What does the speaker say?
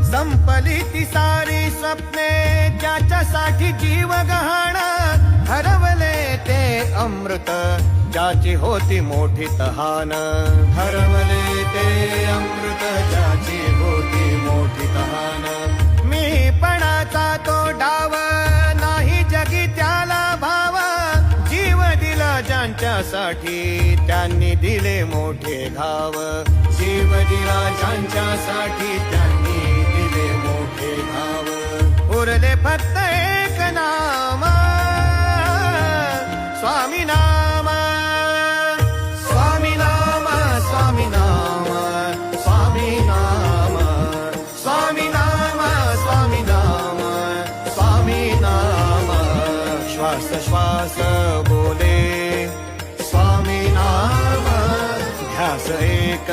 संपली ती सारी स्वप्ने ज्याच्यासाठी जीव गहाण, हरवले ते अमृत ज्याची होती मोठी तहान. हरवले ते अमृत ज्याची होती मोठी तहान. मीपणाचा तो डाव नाही जगी त्याला भाव, जीव दिला ज्यांच्यासाठी त्यांनी दिले मोठे घाव. जीव दिला ज्यांच्यासाठी त्यांनी दिले मोठे घाव. उरले फक्त एक नाम, स्वामी नाम. स्वामी नाम, स्वामी नाम, स्वामी नाम, स्वामी नाम, स्वामी नाम, स्वामी नाम. श्वास श्वास बोले स्वामी नाम, ध्यास एक